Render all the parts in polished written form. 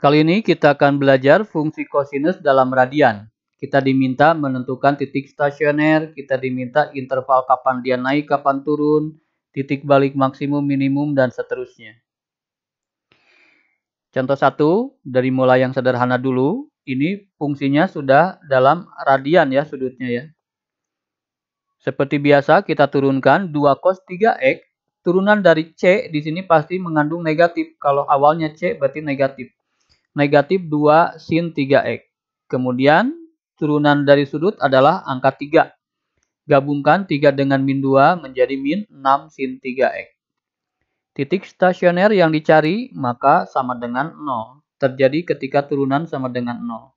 Kali ini kita akan belajar fungsi kosinus dalam radian. Kita diminta menentukan titik stasioner, kita diminta interval kapan dia naik, kapan turun, titik balik maksimum, minimum, dan seterusnya. Contoh 1, dari mulai yang sederhana dulu, ini fungsinya sudah dalam radian ya sudutnya ya. Seperti biasa kita turunkan 2 cos 3x, turunan dari C di sini pasti mengandung negatif. Kalau awalnya C berarti negatif. Negatif 2 sin 3x. Kemudian turunan dari sudut adalah angka 3. Gabungkan 3 dengan min 2 menjadi min 6 sin 3x. Titik stasioner yang dicari maka sama dengan 0. Terjadi ketika turunan sama dengan 0.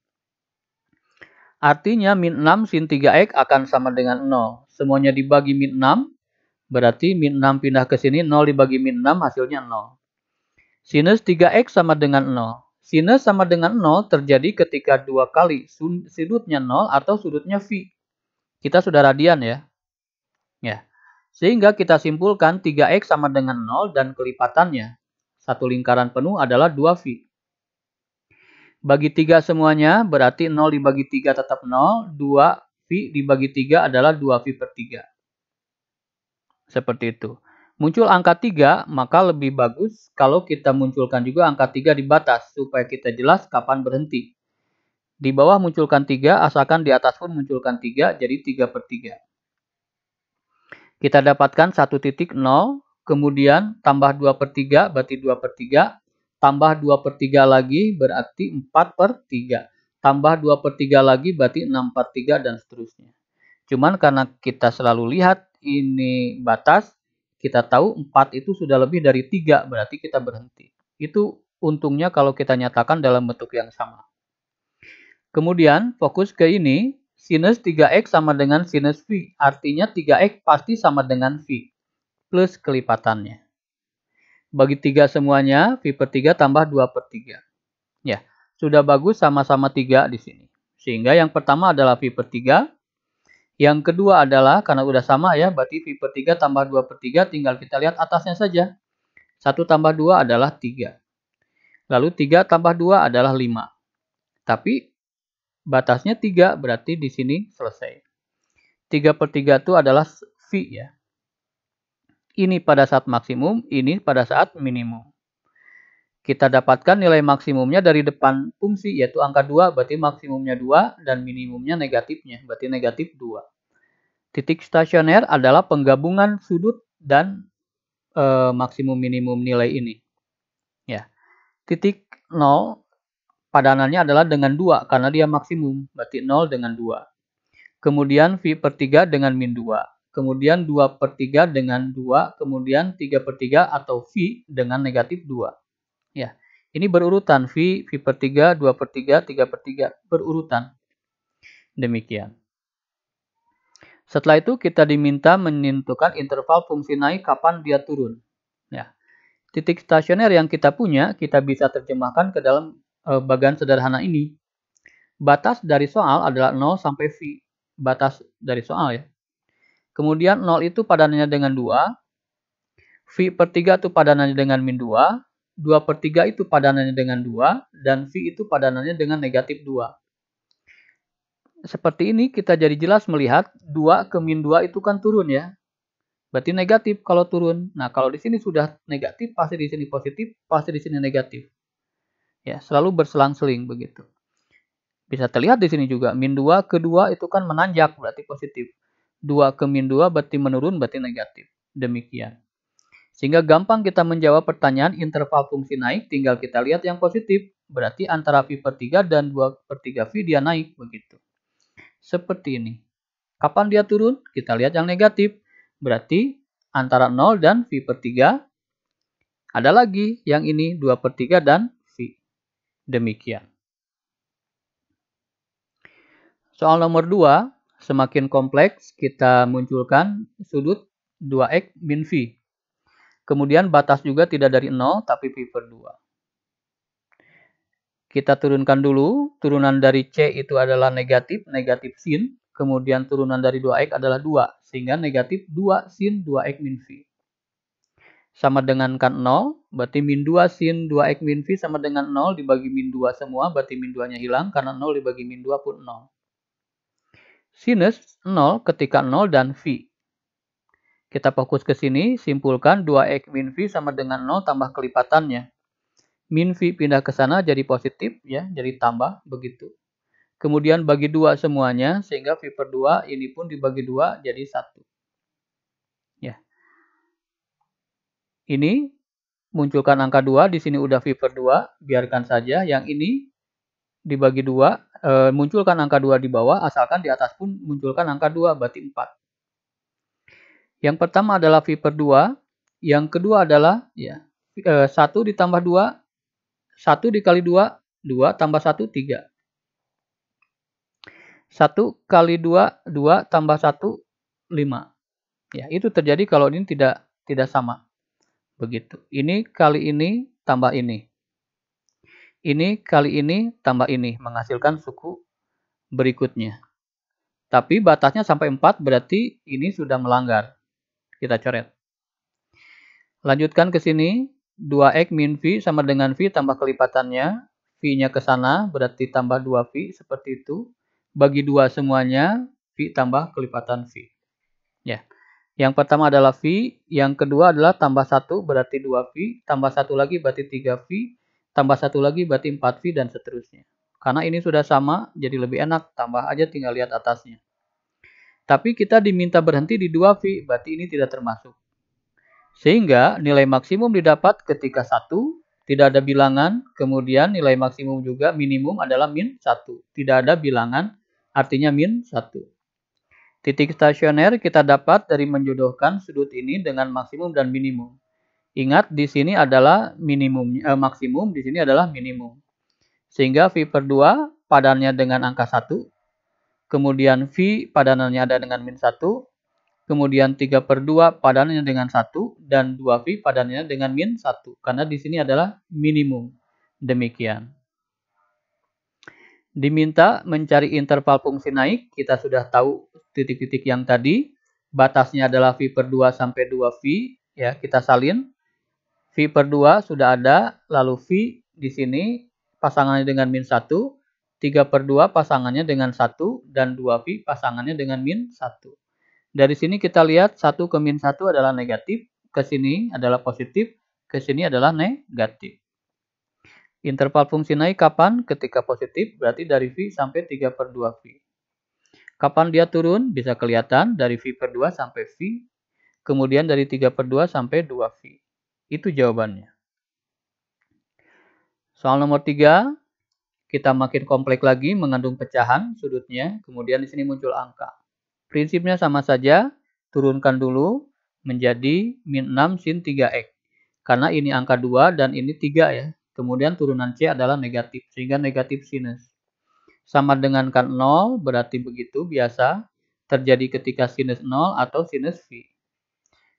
Artinya min 6 sin 3x akan sama dengan 0. Semuanya dibagi min 6. Berarti min 6 pindah ke sini. 0 dibagi min 6 hasilnya 0. Sinus 3x sama dengan 0. Sinus sama dengan 0 terjadi ketika 2 kali sudutnya 0 atau sudutnya V. Kita sudah radian ya. Sehingga kita simpulkan 3x sama dengan 0 dan kelipatannya. Satu lingkaran penuh adalah 2V. Bagi 3 semuanya berarti 0 dibagi 3 tetap 0. 2V dibagi 3 adalah 2V per 3. Seperti itu. Muncul angka 3, maka lebih bagus kalau kita munculkan juga angka 3 di batas, supaya kita jelas kapan berhenti. Di bawah munculkan 3, asalkan di atas pun munculkan 3, jadi 3 per 3. Kita dapatkan 1 titik 0, kemudian tambah 2 per 3, berarti 2 per 3. Tambah 2 per 3 lagi, berarti 4 per 3. Tambah 2 per 3 lagi, berarti 6 per 3, dan seterusnya. Cuman karena kita selalu lihat ini batas, kita tahu 4 itu sudah lebih dari 3, berarti kita berhenti. Itu untungnya kalau kita nyatakan dalam bentuk yang sama. Kemudian fokus ke ini, sinus 3x sama dengan sinus V. Artinya 3x pasti sama dengan V, plus kelipatannya. Bagi 3 semuanya, V per 3 tambah 2 per 3. Ya, sudah bagus sama-sama 3 di sini. Sehingga yang pertama adalah V per 3. Yang kedua adalah, karena udah sama ya, berarti V per 3 tambah 2 per 3, tinggal kita lihat atasnya saja. 1 tambah 2 adalah 3. Lalu 3 tambah 2 adalah 5. Tapi batasnya 3, berarti di sini selesai. 3 per 3 itu adalah V ya. Ini pada saat maksimum, ini pada saat minimum. Kita dapatkan nilai maksimumnya dari depan fungsi, yaitu angka 2, berarti maksimumnya 2, dan minimumnya negatifnya, berarti negatif 2. Titik stasioner adalah penggabungan sudut dan maksimum minimum nilai ini. Ya. Titik 0 padanannya adalah dengan 2, karena dia maksimum, berarti 0 dengan 2. Kemudian V per 3 dengan min 2. Kemudian 2 per 3 dengan 2, kemudian 3 per 3 atau V dengan negatif 2. Ya, ini berurutan V per 3, 2 per 3, 3 per 3, berurutan. Demikian. Setelah itu kita diminta menentukan interval fungsi naik kapan dia turun. Ya. Titik stasioner yang kita punya, kita bisa terjemahkan ke dalam bagan sederhana ini. Batas dari soal adalah 0 sampai V. Batas dari soal ya. Kemudian 0 itu padanannya dengan 2. V per 3 itu padanannya dengan min 2. 2 per 3 itu padanannya dengan 2. Dan V itu padanannya dengan negatif 2. Seperti ini kita jadi jelas melihat 2 ke min 2 itu kan turun ya. Berarti negatif kalau turun. Nah, kalau di sini sudah negatif, pasti di sini positif, pasti di sini negatif. Ya, selalu berselang-seling begitu. Bisa terlihat di sini juga min 2 ke 2 itu kan menanjak, berarti positif. 2 ke min 2 berarti menurun, berarti negatif. Demikian. Sehingga gampang kita menjawab pertanyaan interval fungsi naik, tinggal kita lihat yang positif. Berarti antara V per 3 dan 2 per 3V dia naik begitu. Seperti ini. Kapan dia turun? Kita lihat yang negatif. Berarti antara 0 dan V per 3. Ada lagi yang ini 2 per 3 dan V. Demikian. Soal nomor 2. Semakin kompleks kita munculkan sudut 2x min V. Kemudian batas juga tidak dari 0 tapi V per 2. Kita turunkan dulu. Turunan dari C itu adalah negatif sin. Kemudian turunan dari 2x adalah 2. Sehingga negatif 2 sin 2x min V. sama dengan kan 0, berarti min 2 sin 2x min V sama dengan 0 dibagi min 2 semua, berarti min 2-nya hilang, karena 0 dibagi min 2 pun 0. Sinus 0 ketika 0 dan V. Kita fokus ke sini, simpulkan 2x min V sama dengan 0 tambah kelipatannya. Min V pindah ke sana jadi positif, ya, jadi tambah, begitu. Kemudian bagi 2 semuanya, sehingga V per 2 ini pun dibagi 2 jadi 1. Ya. Ini munculkan angka 2, di sini udah V per 2, biarkan saja. Yang ini dibagi 2, munculkan angka 2 di bawah, asalkan di atas pun munculkan angka 2, berarti 4. Yang pertama adalah V per 2, yang kedua adalah 1 ditambah 2, 1 dikali 2, 2 tambah 1, 3. 1 kali 2, 2 tambah 1, 5. Ya, itu terjadi kalau ini tidak sama. Begitu. Ini kali ini tambah ini. Ini kali ini tambah ini, menghasilkan suku berikutnya. Tapi batasnya sampai 4, berarti ini sudah melanggar. Kita coret. Lanjutkan ke sini, 2x min V sama dengan V tambah kelipatannya. V-nya ke sana, berarti tambah 2V, seperti itu. Bagi 2 semuanya, V tambah kelipatan V. Ya. Yang pertama adalah V, yang kedua adalah tambah 1 berarti 2V, tambah 1 lagi berarti 3V, tambah 1 lagi berarti 4V, dan seterusnya. Karena ini sudah sama, jadi lebih enak, tambah aja tinggal lihat atasnya. Tapi kita diminta berhenti di 2V, berarti ini tidak termasuk. Sehingga nilai maksimum didapat ketika 1, tidak ada bilangan, kemudian nilai maksimum juga minimum adalah min 1. Tidak ada bilangan, artinya min 1. Titik stasioner kita dapat dari menjodohkan sudut ini dengan maksimum dan minimum. Ingat, di sini adalah maksimum, di sini adalah minimum. Sehingga V per 2 padannya dengan angka 1, kemudian V padanannya ada dengan min 1, kemudian 3 per 2 padanannya dengan 1, dan 2V padanannya dengan min 1. Karena di sini adalah minimum. Demikian. Diminta mencari interval fungsi naik, kita sudah tahu titik-titik yang tadi. Batasnya adalah V per 2 sampai 2V, ya, kita salin. V per 2 sudah ada, lalu V di sini pasangannya dengan min 1, 3 per 2 pasangannya dengan 1, dan 2V pasangannya dengan min 1. Dari sini kita lihat 1 ke min 1 adalah negatif, ke sini adalah positif, ke sini adalah negatif. Interval fungsi naik kapan? Ketika positif, berarti dari V sampai 3 per 2V. Kapan dia turun? Bisa kelihatan dari V per 2 sampai V, kemudian dari 3 per 2 sampai 2V. Itu jawabannya. Soal nomor 3, kita makin kompleks lagi, mengandung pecahan sudutnya, kemudian di sini muncul angka. Prinsipnya sama saja, turunkan dulu menjadi min 6 sin 3x. Karena ini angka 2 dan ini 3 ya. Kemudian turunan C adalah negatif, sehingga negatif sinus. Sama dengan kan 0, berarti begitu biasa terjadi ketika sinus 0 atau sinus V.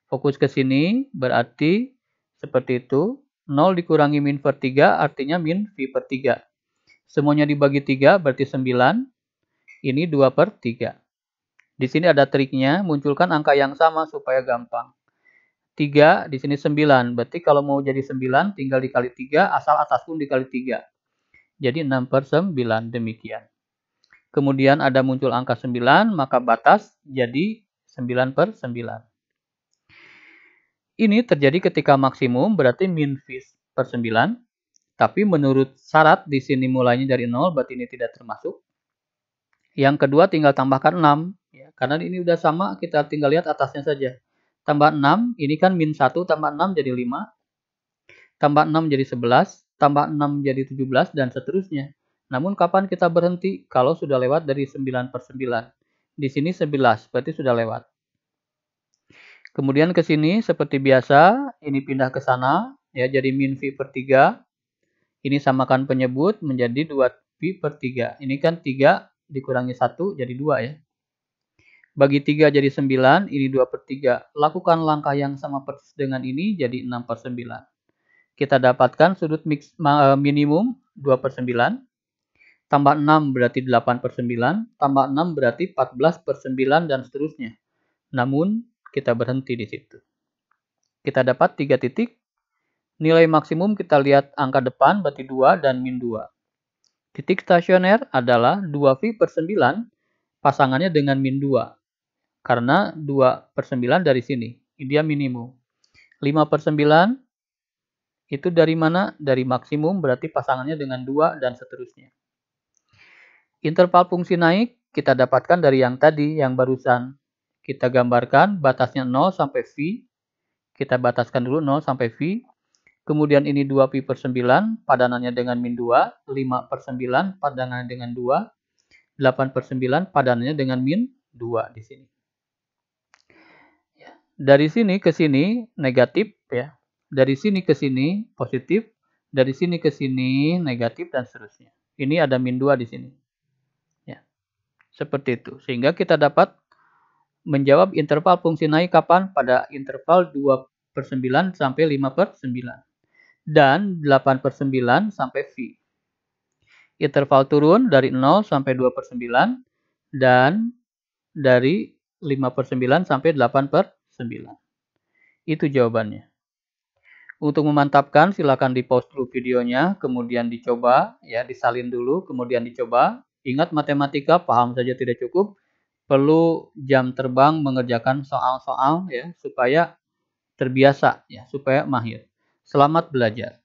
Fokus ke sini, berarti seperti itu. 0 dikurangi min per 3, artinya min V per 3. Semuanya dibagi 3, berarti 9. Ini 2 per 3. Di sini ada triknya, munculkan angka yang sama supaya gampang. 3, di sini 9. Berarti kalau mau jadi 9, tinggal dikali 3, asal atas pun dikali 3. Jadi 6 per 9, demikian. Kemudian ada muncul angka 9, maka batas jadi 9 per 9. Ini terjadi ketika maksimum, berarti min V per 9. Tapi menurut syarat, di sini mulainya dari 0, berarti ini tidak termasuk. Yang kedua tinggal tambahkan 6. Ya, karena ini udah sama, kita tinggal lihat atasnya saja. Tambah 6, ini kan min 1 tambah 6 jadi 5. Tambah 6 jadi 11, tambah 6 jadi 17, dan seterusnya. Namun kapan kita berhenti? Kalau sudah lewat dari 9 per 9. Di sini 11, berarti sudah lewat. Kemudian ke sini seperti biasa, ini pindah ke sana, ya, jadi min V per 3. Ini samakan penyebut menjadi 2V per 3. Ini kan 3 dikurangi 1 jadi 2 ya. Bagi 3 jadi 9, ini 2 per 3. Lakukan langkah yang sama persis dengan ini, jadi 6 per 9. Kita dapatkan sudut minimum 2 per 9. Tambah 6 berarti 8 per 9. Tambah 6 berarti 14 per 9 dan seterusnya. Namun kita berhenti di situ. kita dapat 3 titik. Nilai maksimum kita lihat angka depan, berarti 2 dan min 2. Titik stasioner adalah 2V/9 pasangannya dengan min 2. Karena 2/9 dari sini. Dia minimum. 5/9 itu dari mana? Dari maksimum, berarti pasangannya dengan 2 dan seterusnya. Interval fungsi naik kita dapatkan dari yang tadi, yang barusan. Kita gambarkan batasnya 0 sampai V. Kita bataskan dulu 0 sampai V. Kemudian ini 2V/9 padanannya dengan min 2, 5/9 padanannya dengan 2, 8/9 padanannya dengan min 2 di sini. Dari sini ke sini negatif ya. Dari sini ke sini positif, dari sini ke sini negatif dan seterusnya. Ini ada min 2 di sini. Ya. Seperti itu. Sehingga kita dapat menjawab interval fungsi naik kapan? Pada interval 2/9 sampai 5/9. Dan 8/9 sampai V. Interval turun dari 0 sampai 2/9 dan dari 5/9 sampai 8/9. Itu jawabannya. Untuk memantapkan silakan di-pause dulu videonya, kemudian dicoba ya, disalin dulu, kemudian dicoba. Ingat matematika paham saja tidak cukup, perlu jam terbang mengerjakan soal-soal ya supaya terbiasa ya, supaya mahir. Selamat belajar.